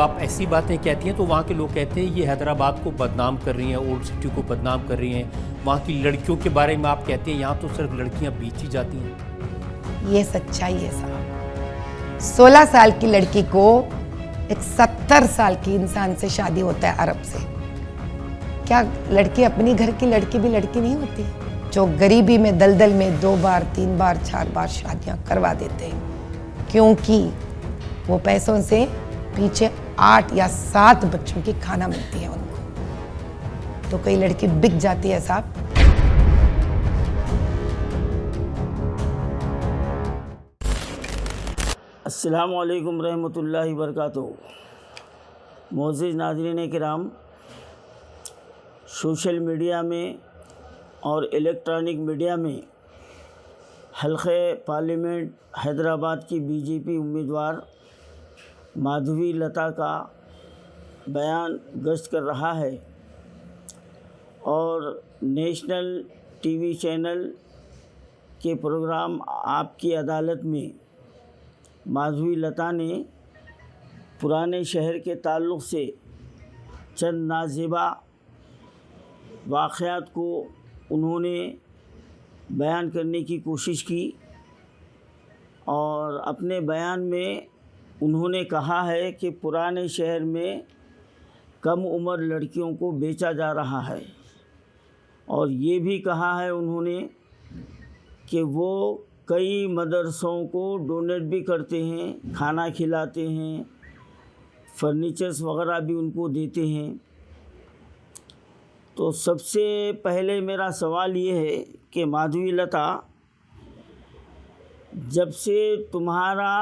आप ऐसी बातें कहती हैं तो वहाँ के लोग कहते हैं ये हैदराबाद को बदनाम कर रही हैं, ओल्ड सिटी को बदनाम कर रही हैं। वहाँ की लड़कियों के बारे में आप कहते हैं यहाँ तो सिर्फ लड़कियाँ बेची जाती हैं। ये सच्चाई है साहब। 16 साल की लड़की को एक 70 साल की इंसान से शादी होता है अरब से। क्या लड़की अपनी घर की लड़की भी लड़की नहीं होती? जो गरीबी में दलदल में 2 बार 3 बार 4 बार शादियां करवा देते हैं क्योंकि वो पैसों से पीछे 8 या 7 बच्चों की खाना मिलती है उनको, तो कई लड़की बिक जाती है साहब। अस्सलामु अलैकुम रहमतुल्लाहि वबरकातुहू। मोअज़्ज़िज़ नाज़रीन किराम, सोशल मीडिया में और इलेक्ट्रॉनिक मीडिया में हल्क़े पार्लियामेंट हैदराबाद की बीजेपी उम्मीदवार माधवी लता का बयान गश्त कर रहा है और नेशनल टीवी चैनल के प्रोग्राम आपकी अदालत में माधवी लता ने पुराने शहर के ताल्लुक़ से चंद नाज़ेबा वाक़यात को उन्होंने बयान करने की कोशिश की और अपने बयान में उन्होंने कहा है कि पुराने शहर में कम उम्र लड़कियों को बेचा जा रहा है और ये भी कहा है उन्होंने कि वो कई मदरसों को डोनेट भी करते हैं, खाना खिलाते हैं, फर्नीचर्स वगैरह भी उनको देते हैं। तो सबसे पहले मेरा सवाल ये है कि माधवी लता, जब से तुम्हारा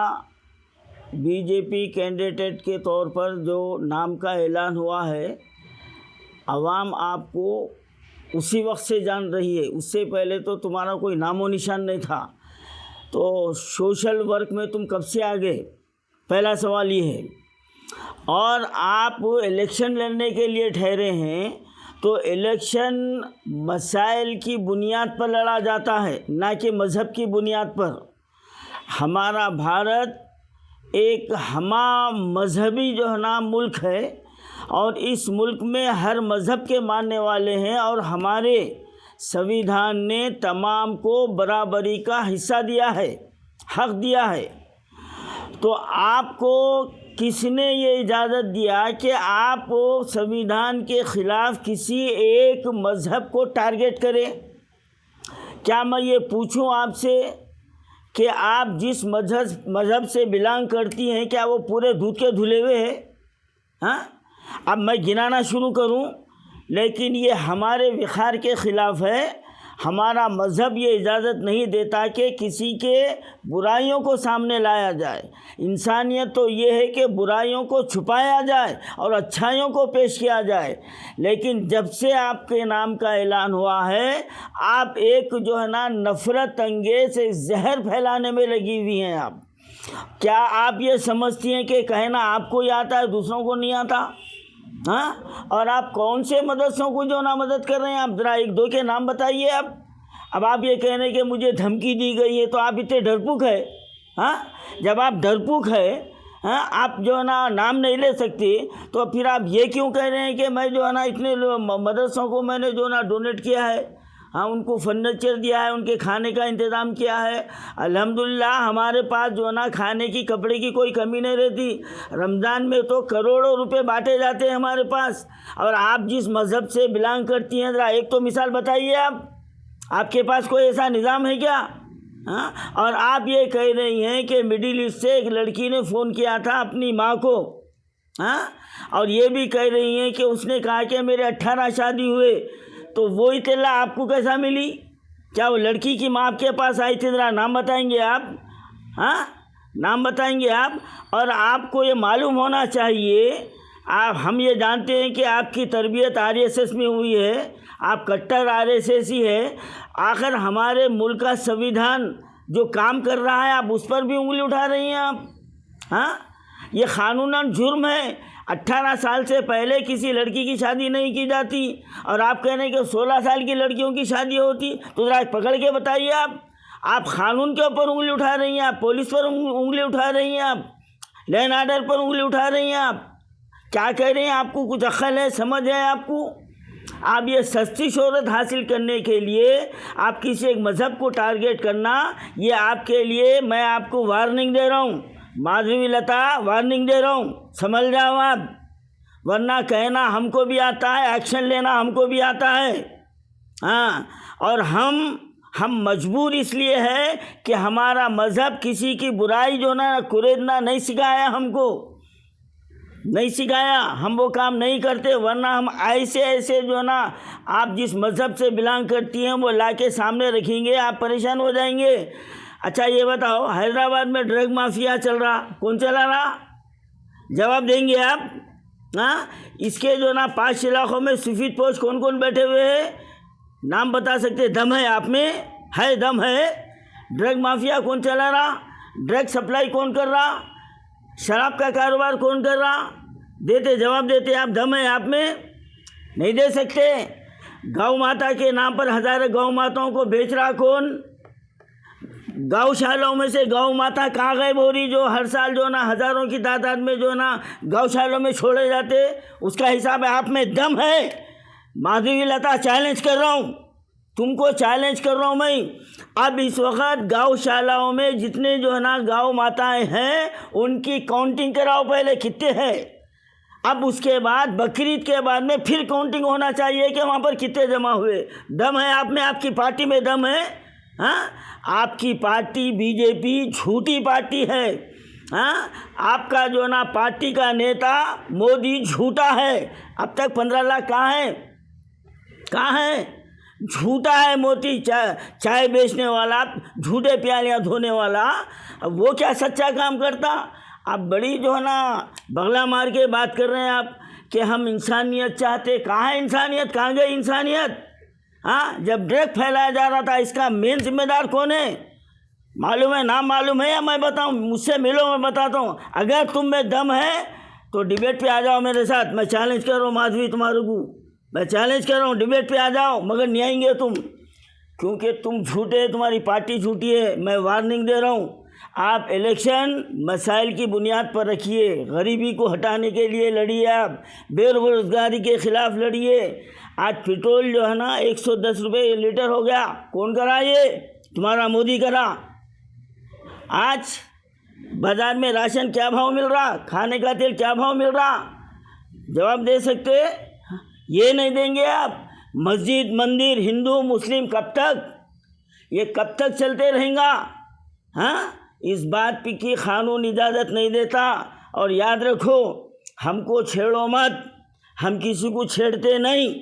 बीजेपी कैंडिडेट के तौर पर जो नाम का ऐलान हुआ है, आवाम आपको उसी वक्त से जान रही है, उससे पहले तो तुम्हारा कोई नामो निशान नहीं था। तो सोशल वर्क में तुम कब से आ गए? पहला सवाल ये है। और आप इलेक्शन लड़ने के लिए ठहरे हैं तो इलेक्शन मसाइल की बुनियाद पर लड़ा जाता है, ना कि मज़हब की बुनियाद पर। हमारा भारत एक हमा मजहबी जो है ना मुल्क है और इस मुल्क में हर मज़हब के मानने वाले हैं और हमारे संविधान ने तमाम को बराबरी का हिस्सा दिया है, हक़ दिया है। तो आपको किसने ये इजाज़त दिया कि आप संविधान के ख़िलाफ़ किसी एक मज़हब को टारगेट करें? क्या मैं ये पूछूं आपसे कि आप जिस मज़हब से बिलोंग करती हैं, क्या वो पूरे दूध के धुले हुए हैं? हाँ, अब मैं गिनाना शुरू करूं, लेकिन ये हमारे विखार के ख़िलाफ़ है। हमारा मज़हब ये इजाज़त नहीं देता कि किसी के बुराइयों को सामने लाया जाए। इंसानियत तो ये है कि बुराइयों को छुपाया जाए और अच्छाइयों को पेश किया जाए। लेकिन जब से आपके नाम का ऐलान हुआ है, आप एक जो है ना नफ़रत अंगेज़ जहर फैलाने में लगी हुई हैं। आप क्या आप ये समझती हैं कि कहना आपको ही आता है, दूसरों को नहीं आता? हाँ, और आप कौन से मदरसों को जो ना मदद कर रहे हैं? आप ज़रा 1-2 के नाम बताइए। अब आप ये कह रहे हैं कि मुझे धमकी दी गई है, तो आप इतने डरपोक है? हाँ, जब आप डरपोक है, हाँ, आप जो है ना नाम नहीं ले सकते, तो फिर आप ये क्यों कह रहे हैं कि मैं जो है ना इतने मदरसों को मैंने जो ना डोनेट किया है, हाँ, उनको फर्नीचर दिया है, उनके खाने का इंतज़ाम किया है। अल्हम्दुलिल्लाह हमारे पास जो ना खाने की कपड़े की कोई कमी नहीं रहती। रमज़ान में तो करोड़ों रुपए बांटे जाते हैं हमारे पास। और आप जिस मज़हब से बिलोंग करती हैं, ज़रा एक तो मिसाल बताइए। आपके पास कोई ऐसा निज़ाम है क्या? हाँ, और आप ये कह रही हैं कि मिडिल ईस्ट से एक लड़की ने फ़ोन किया था अपनी माँ को, हाँ, और ये भी कह रही हैं कि उसने कहा कि मेरे 18 शादी हुए। तो वो इत्तला आपको कैसा मिली? क्या वो लड़की की माँ आपके पास आई थी? ज़रा नाम बताएंगे आप? हाँ, नाम बताएंगे आप? और आपको ये मालूम होना चाहिए, हम ये जानते हैं कि आपकी तरबियत आरएसएस में हुई है, आप कट्टर आरएसएसी है। आखिर हमारे मुल्क का संविधान जो काम कर रहा है, आप उस पर भी उंगली उठा रही हैं आप? हाँ, ये कानूनन जुर्म है। 18 साल से पहले किसी लड़की की शादी नहीं की जाती और आप कह रहे हैं कि 16 साल की लड़कियों की शादी होती। तो ज़रा पकड़ के बताइए। आप कानून के ऊपर उंगली उठा रही हैं, आप पुलिस पर उंगली उठा रही हैं, आप लैंड आर्डर पर उंगली उठा रही हैं। आप क्या कह रहे हैं? आपको कुछ अक्ल है, समझ है आपको? आप ये सस्ती शोहरत हासिल करने के लिए आप किसी एक मज़हब को टारगेट करना, ये आपके लिए मैं आपको वार्निंग दे रहा हूँ, माधवी लता वार्निंग दे रहा हूँ, समझ जाओ आप। वरना कहना हमको भी आता है, एक्शन लेना हमको भी आता है। हाँ, और हम मजबूर इसलिए है कि हमारा मज़हब किसी की बुराई जो ना कुरेदना नहीं सिखाया, हमको नहीं सिखाया, हम वो काम नहीं करते। वरना हम ऐसे जो ना आप जिस मज़हब से बिलोंग करती हैं वो लाके सामने रखेंगे, आप परेशान हो जाएंगे। अच्छा ये बताओ, हैदराबाद में ड्रग माफिया चल रहा, कौन चला रहा? जवाब देंगे आप? हाँ, इसके जो ना 5 इलाकों में सफेद पोश कौन कौन बैठे हुए हैं? नाम बता सकते? दम है आप में? है दम है? ड्रग माफिया कौन चला रहा? ड्रग सप्लाई कौन कर रहा? शराब का कारोबार कौन कर रहा? देते, जवाब देते आप? दम है आप में? नहीं दे सकते। गौ माता के नाम पर हज़ारों गौ माताओं को बेच रहा कौन? गौशालाओं में से गौ माता कहाँ गायब हो रही, जो हर साल जो ना हज़ारों की तादाद में जो ना गौशालों में छोड़े जाते, उसका हिसाब है आप में? दम है? माधवी लता चैलेंज कर रहा हूँ, तुमको चैलेंज कर रहा हूँ मैं। अब इस वक्त गौशालाओं में जितने जो है ना गौ माताएं हैं उनकी काउंटिंग कराओ पहले, कितने हैं। अब उसके बाद बकरीद के बाद में फिर काउंटिंग होना चाहिए कि वहाँ पर कितने जमा हुए। दम है आप में? आपकी पार्टी में दम है? हाँ, आपकी पार्टी बीजेपी झूठी पार्टी है। हाँ, आपका जो ना पार्टी का नेता मोदी झूठा है। अब तक 15 लाख कहाँ है? कहाँ है? झूठा है मोदी, चाय बेचने वाला, झूठे प्यालियाँ धोने वाला। अब वो क्या सच्चा काम करता? आप बड़ी जो है ना बगला मार के बात कर रहे हैं आप कि हम इंसानियत चाहते। कहाँ है इंसानियत? कहाँ गई इंसानियत? हाँ, जब ड्रग फैलाया जा रहा था इसका मेन जिम्मेदार कौन है? मालूम है? नाम मालूम है या मैं बताऊँ? मुझसे मिलो, मैं बताता हूँ। अगर तुम में दम है तो डिबेट पे आ जाओ मेरे साथ। मैं चैलेंज कर रहा हूँ माधवी तुम्हारे को, मैं चैलेंज कर रहा हूँ, डिबेट पे आ जाओ। मगर नहीं आएंगे तुम, क्योंकि तुम झूठे, तुम्हारी पार्टी झूठी है। मैं वार्निंग दे रहा हूँ, आप इलेक्शन मसाइल की बुनियाद पर रखिए। गरीबी को हटाने के लिए लड़िए, आप बेरोज़गारी के ख़िलाफ़ लड़िए। आज पेट्रोल जो है ना 110 रुपये लीटर हो गया, कौन करा? ये तुम्हारा मोदी करा। आज बाज़ार में राशन क्या भाव मिल रहा? खाने का तेल क्या भाव मिल रहा? जवाब दे सकते? ये नहीं देंगे आप। मस्जिद मंदिर हिंदू मुस्लिम कब तक? ये कब तक चलते रहेगा? हाँ, इस बात की कानून इजाज़त नहीं देता। और याद रखो, हमको छेड़ो मत, हम किसी को छेड़ते नहीं,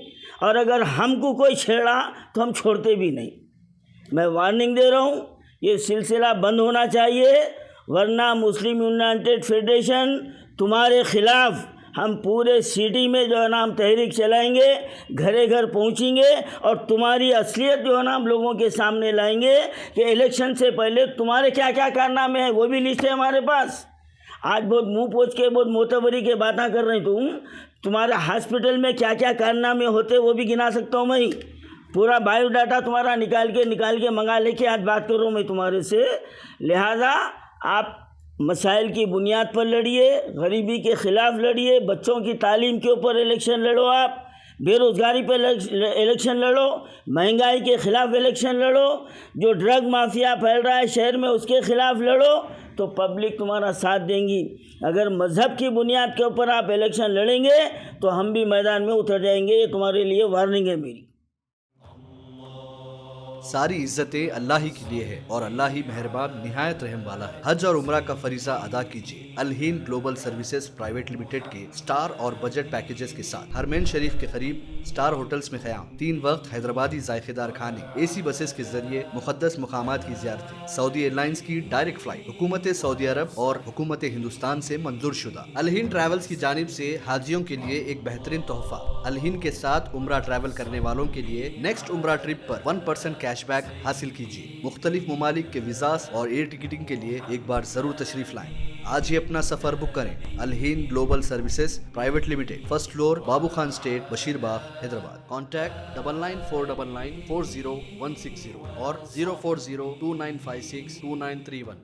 और अगर हमको कोई छेड़ा तो हम छोड़ते भी नहीं। मैं वार्निंग दे रहा हूँ, ये सिलसिला बंद होना चाहिए, वरना मुस्लिम यूनाइटेड फेडरेशन तुम्हारे ख़िलाफ़ हम पूरे सिटी में जो है ना हम तहरीक चलाएंगे, घरे घर पहुंचेंगे और तुम्हारी असलियत जो है ना हम लोगों के सामने लाएंगे कि इलेक्शन से पहले तुम्हारे क्या क्या कारनामे हैं, वो भी लिस्ट है हमारे पास। आज बहुत मुंह पोंछ के बहुत मोतबरी के बातें कर रही तुम्हारे हॉस्पिटल में क्या क्या कारनामे होते वो भी गिना सकता हूँ मैं। पूरा बायोडाटा तुम्हारा निकाल के मंगा लेके आज बात कर रहा हूँ मैं तुम्हारे से। लिहाजा आप मसाइल की बुनियाद पर लड़िए, गरीबी के ख़िलाफ़ लड़िए, बच्चों की तालीम के ऊपर इलेक्शन लड़ो, आप बेरोज़गारी पर इलेक्शन लड़ो, महंगाई के ख़िलाफ़ इलेक्शन लड़ो, जो ड्रग माफिया फैल रहा है शहर में उसके ख़िलाफ़ लड़ो, तो पब्लिक तुम्हारा साथ देंगी। अगर मज़हब की बुनियाद के ऊपर आप इलेक्शन लड़ेंगे तो हम भी मैदान में उतर जाएंगे। ये तुम्हारे लिए वार्निंग है मेरी। सारी इज्जतें अल्लाह ही के लिए है और अल्लाह ही मेहरबान निहायत रहम वाला है। हज और उम्रा का फरीज़ा अदा कीजिए Al-Hind global services private limited के स्टार और बजट पैकेजेस के साथ। हरमैन शरीफ के करीब स्टार होटल्स में क़याम, 3 वक्त हैदराबादी जायकेदार खाने, AC बसेस के जरिए मुक़द्दस मकामात की ज़ियारतें, सऊदी एयरलाइंस की डायरेक्ट फ्लाइट, हुकूमत सऊदी अरब और हुकूमत हिंदुस्तान से मंजूर शुदा। अल-हिंद ट्रैवल्स की जानिब से हाजियों के लिए एक बेहतरीन तोहफा। अल-हिंद के साथ उम्रा ट्रैवल करने वालों के लिए नेक्स्ट उम्रा ट्रिप पर 1% कैशबैक हासिल कीजिए। मुख्तलिफ ममालिक के वीज़ास और एयर टिकटिंग के लिए एक बार जरूर तशरीफ लाएं। आज ही अपना सफर बुक करें। Al Hind global services private limited, 1st floor, Babu Khan estate, Basheerbagh, Hyderabad. Contact 9949940160 और 04029562931।